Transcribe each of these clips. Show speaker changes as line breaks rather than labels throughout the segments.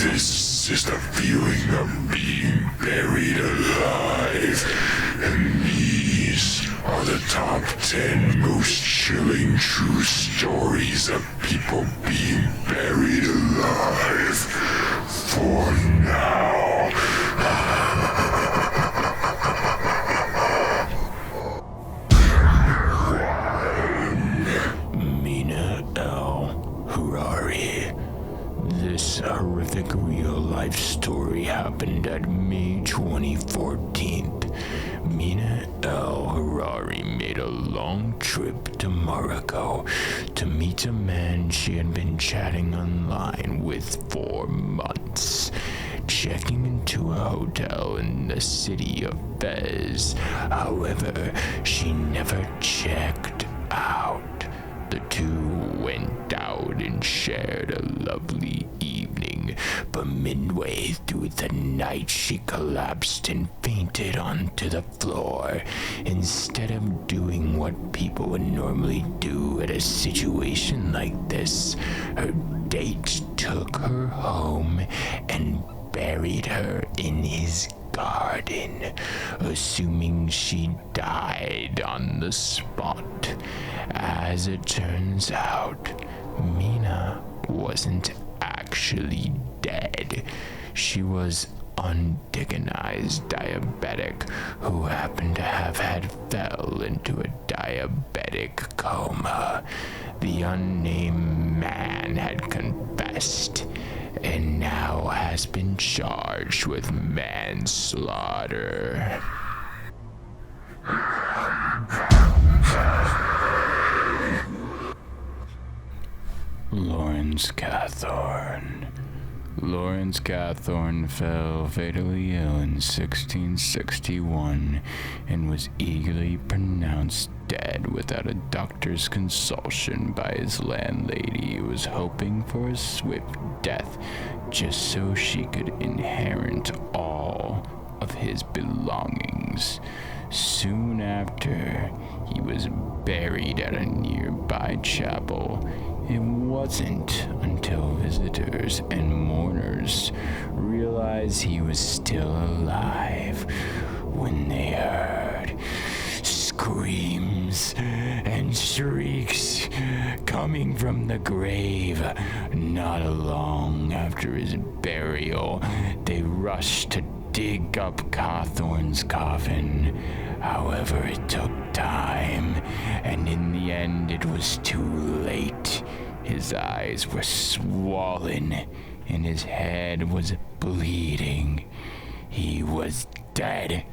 This is the feeling of being buried alive, and these are the top 10 most chilling true stories of people being buried alive. For now.
Mina L. Harari. This horrific real-life story happened at May 2014. Mina L. Harari made a long trip to Morocco to meet a man she had been chatting online with for months. Checking into a hotel in the city of Fez. However, she never checked out. The two went out and shared a lovely evening, but midway through the night she collapsed and fainted onto the floor. Instead of doing what people would normally do at a situation like this, her date took her home and buried her in his garden, assuming she died on the spot. As it turns out, Mina wasn't actually dead. She was undiagnosed diabetic who happened to have had fell into a diabetic coma. The unnamed man had confessed and now has been charged with manslaughter. Lawrence CAWTHORN. Lawrence CAWTHORN fell fatally ill in 1661 and was eagerly pronounced dead without a doctor's consultation by his landlady, who was hoping for a swift death just so she could inherit all of his belongings. Soon after, he was buried at a nearby chapel. It wasn't until visitors and mourners realized he was still alive when they heard screams and shrieks coming from the grave. Not long after his burial, they rushed to dig up CAWTHORN's coffin. However, it took time, and in the end it was too late. His eyes were swollen, and his head was bleeding. He was dead.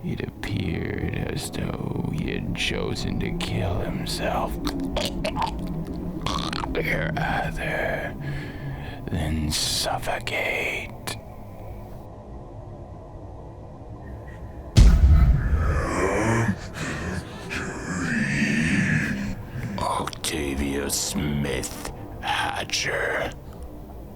It appeared as though he had chosen to kill himself rather than suffocate. Octavia Smith Hatcher.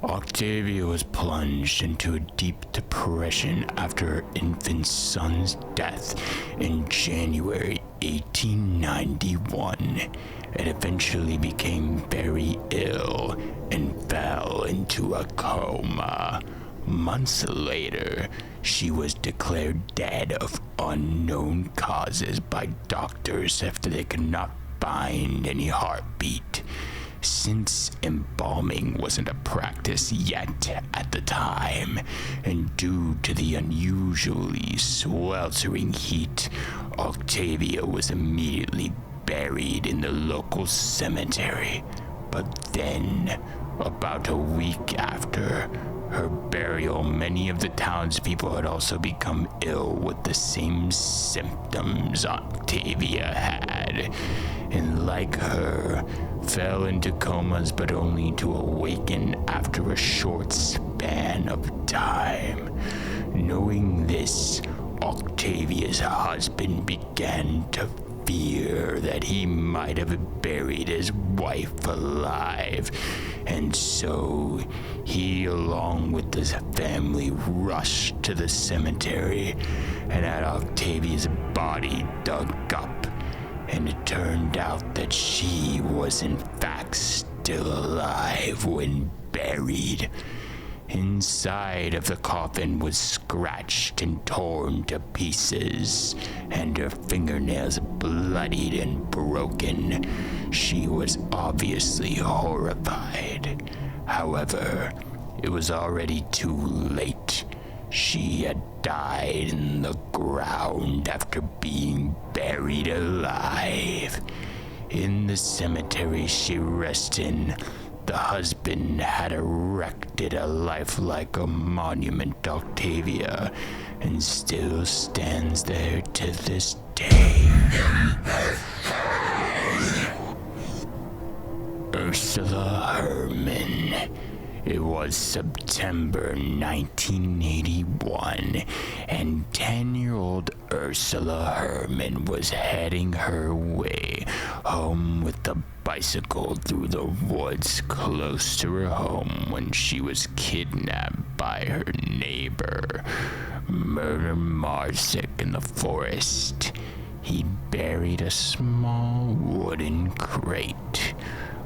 Octavia was plunged into a deep depression after her infant son's death in January 1891, and eventually became very ill and fell into a coma. Months later, she was declared dead of unknown causes by doctors after they could not find any heartbeat. Since embalming wasn't a practice yet at the time, and due to the unusually sweltering heat, Octavia was immediately buried in the local cemetery. But then, about a week after her burial, many of the townspeople had also become ill with the same symptoms Octavia had, and like her, fell into comas but only to awaken after a short span of time. Knowing this, Octavia's husband began to fear that he might have buried his wife alive, and so he, along with his family, rushed to the cemetery and had Octavia's body dug up. And it turned out that she was in fact still alive when buried. Inside of the coffin was scratched and torn to pieces, and her fingernails bloodied and broken. She was obviously horrified. However, it was already too late. She had died in the ground after being buried alive. In the cemetery she rests in, the husband had erected a lifelike monument to Octavia, and still stands there to this day. Ursula Herrmann. It was September 1981, and 10-year-old Ursula Herrmann was heading her way home with the bicycle through the woods close to her home when she was kidnapped by her neighbor, Murder Marzik, in the forest. He buried a small wooden crate,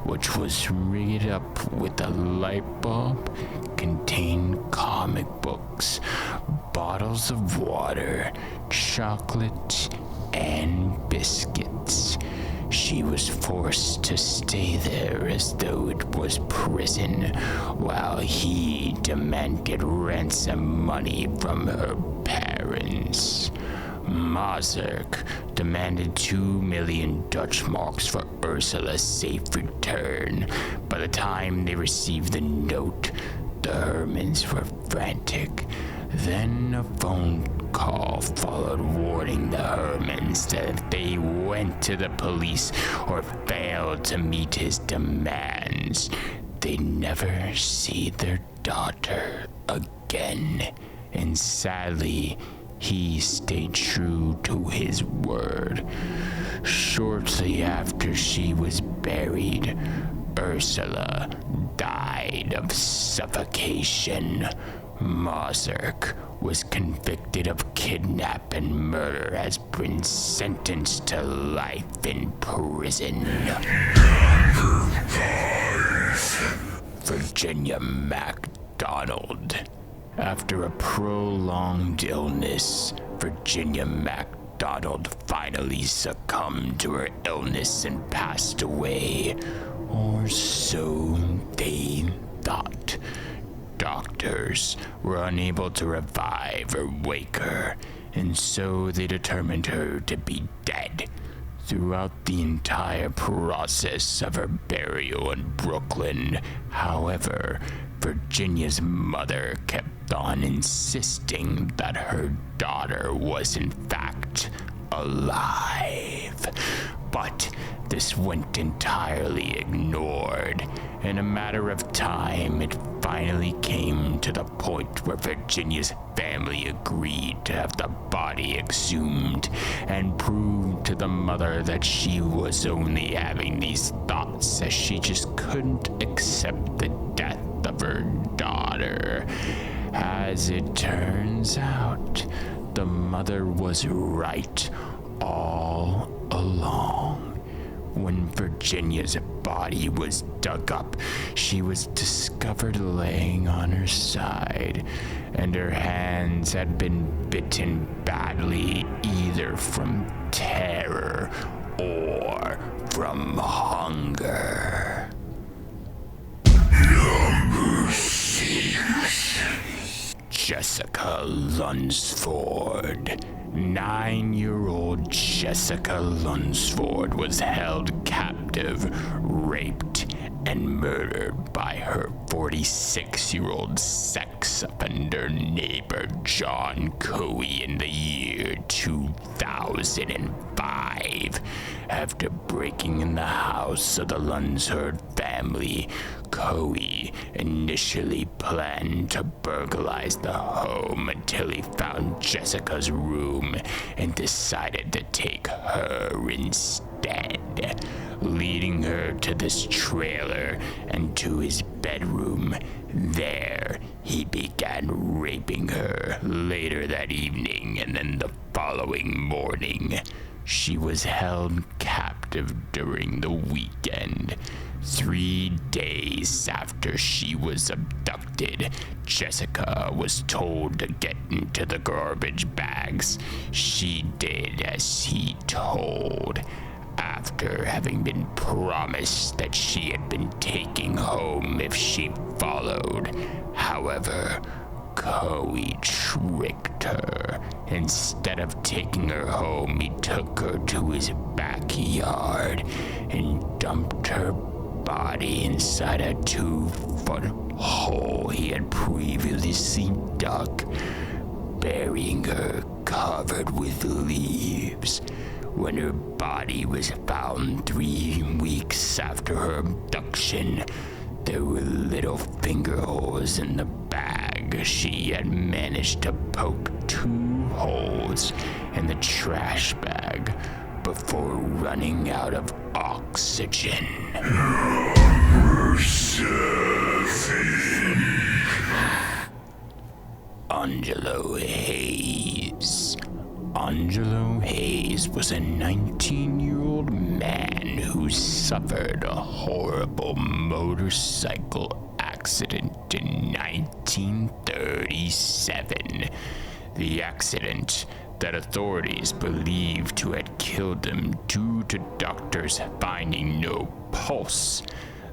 which was rigged up with a light bulb, contained comic books, bottles of water, chocolate, and biscuits. She was forced to stay there as though it was prison, while he demanded ransom money from her parents. Marzik demanded 2 million Dutch marks for Ursula's safe return. By the time they received the note, the Herrmanns were frantic. Then a phone call followed warning the Herrmanns that if they went to the police or failed to meet his demands, they'd never see their daughter again. And sadly, he stayed true to his word. Shortly after she was buried, Ursula died of suffocation. Marzik was convicted of kidnap and murder, and has been sentenced to life in prison. Virginia MacDonald. After a prolonged illness, Virginia MacDonald finally succumbed to her illness and passed away, or so they thought. Doctors were unable to revive or wake her, and so they determined her to be dead. Throughout the entire process of her burial in Brooklyn, however, Virginia's mother kept on insisting that her daughter was in fact alive. But this went entirely ignored. In a matter of time, it finally came to the point where Virginia's family agreed to have the body exhumed and proved to the mother that she was only having these thoughts as she just couldn't accept the death of her daughter. As it turns out, the mother was right all along. When Virginia's body was dug up, she was discovered laying on her side, and her hands had been bitten badly either from terror or from hunger.
Number 6.
Jessica Lunsford. 9-year-old Jessica Lunsford was held captive, raped, and murdered by her 46-year-old sex offender neighbor John Cowie in the year 2005. After breaking in the house of the Lunsford family, Cowie initially planned to burglarize the home until he found Jessica's room and decided to take her instead, leading her to this trailer and to his bedroom. There, he began raping her later that evening, and then the following morning, she was held captive during the weekend. 3 days after she was abducted, Jessica was told to get into the garbage bags. She did as he told, after having been promised that she had been taken home if she followed. However, Coe tricked her. Instead of taking her home, he took her to his backyard and dumped her body inside a 2-foot hole he had previously dug, burying her covered with leaves. When her body was found 3 weeks after her abduction, there were little finger holes in the bag. She had managed to poke 2 holes in the trash bag before running out of oxygen. Angelo Hayes. Angelo Hayes was a 19-year-old man who suffered a horrible motorcycle accident in 1937. The accident, that authorities believed to have killed him due to doctors finding no pulse,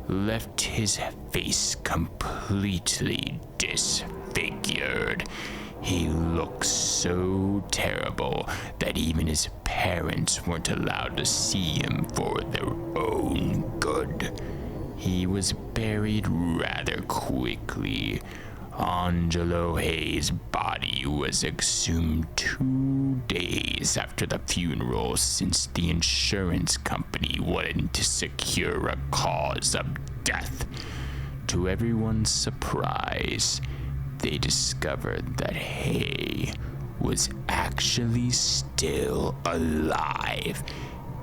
left his face completely disfigured. He looked so terrible that even his parents weren't allowed to see him for their own good. He was buried rather quickly. Angelo Hayes' body was exhumed 2 days after the funeral, since the insurance company wanted to secure a cause of death. To everyone's surprise, they discovered that Hay was actually still alive.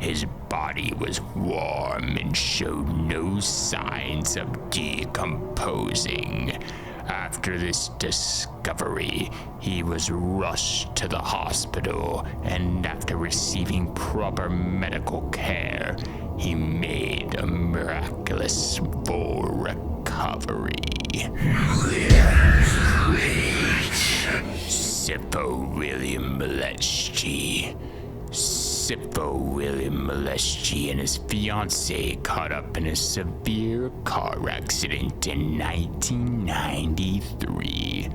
His body was warm and showed no signs of decomposing. After this discovery, he was rushed to the hospital, and after receiving proper medical care, he made a miraculous full recovery. SIPHO William MDLETSHE. SIPHO William MDLETSHE and his fiancée caught up in a severe car accident in 1993.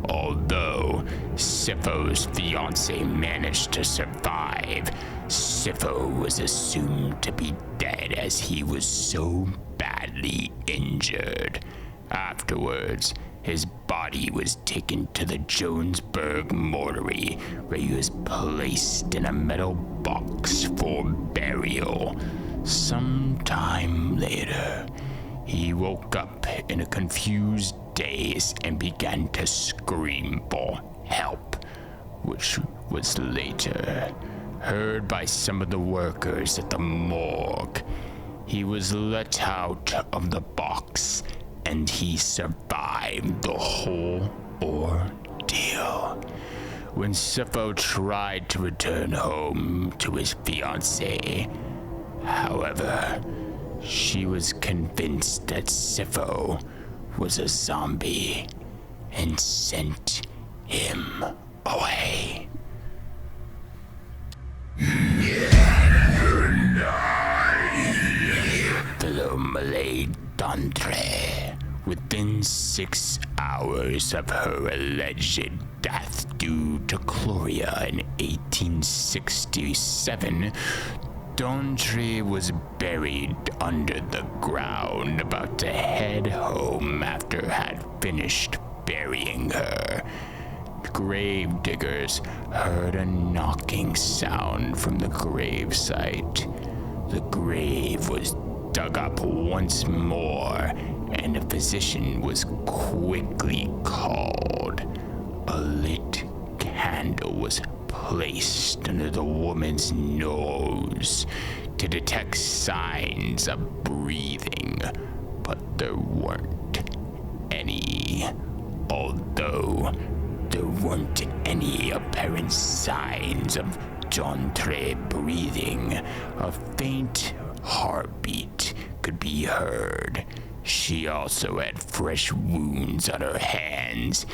Although SIPHO's fiancée managed to survive, SIPHO was assumed to be dead as he was so badly injured. Afterwards, his body was taken to the Jonesburg mortuary, where he was placed in a metal box for burial. Sometime later, he woke up in a confused daze and began to scream for help, which was later heard by some of the workers at the morgue. He was let out of the box, and he survived the whole ordeal. When SIPHO tried to return home to his fiancée, however, she was convinced that SIPHO was a zombie and sent him away. PHILOMELE DUNBAR. Within 6 hours of her alleged death due to chloria in 1867, DUNBAR was buried under the ground, about to head home after had finished burying her. Grave diggers heard a knocking sound from the gravesite. The grave was dug up once more, and a physician was quickly called. A lit candle was placed under the woman's nose to detect signs of breathing, but there weren't any. Although there weren't any apparent signs of JONETRE breathing, a faint heartbeat could be heard. She also had fresh wounds on her hands,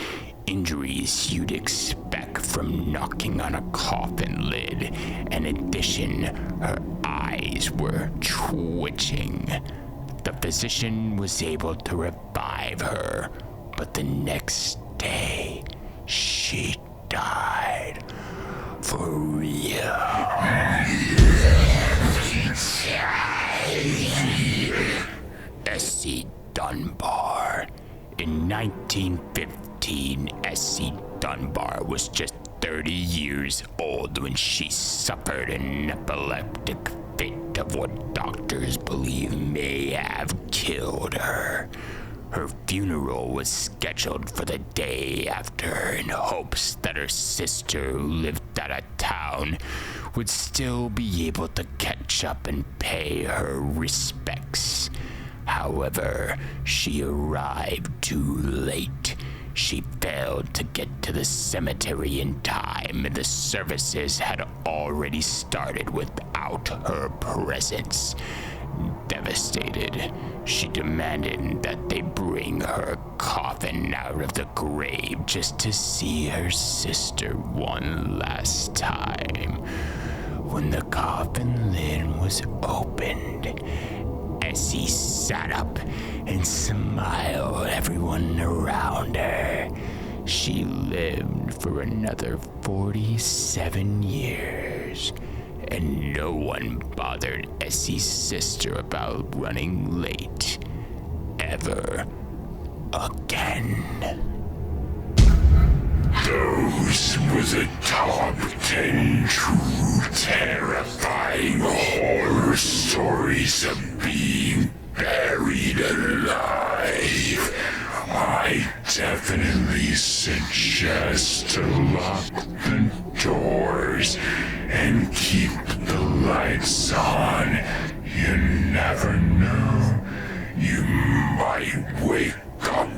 injuries you'd expect from knocking on a coffin lid. In addition, her eyes were twitching. The physician was able to revive her, but the next day, she died. For real. Essie Dunbar. In 1915, Essie Dunbar was just 30 years old when she suffered an epileptic fit of what doctors believe may have killed her. Her funeral was scheduled for the day after in hopes that her sister, who lived out of town, would still be able to catch up and pay her respects. However, she arrived too late. She failed to get to the cemetery in time, and the services had already started without her presence. Devastated, she demanded that they bring her coffin out of the grave just to see her sister one last time. When the coffin lid was opened, Essie sat up and smiled at everyone around her. She lived for another 47 years, and no one bothered Essie's sister about running late ever again.
Those were the top 10 true terrifying horror stories of being buried alive. I definitely suggest to lock the doors and keep the lights on. You never know. You might wake up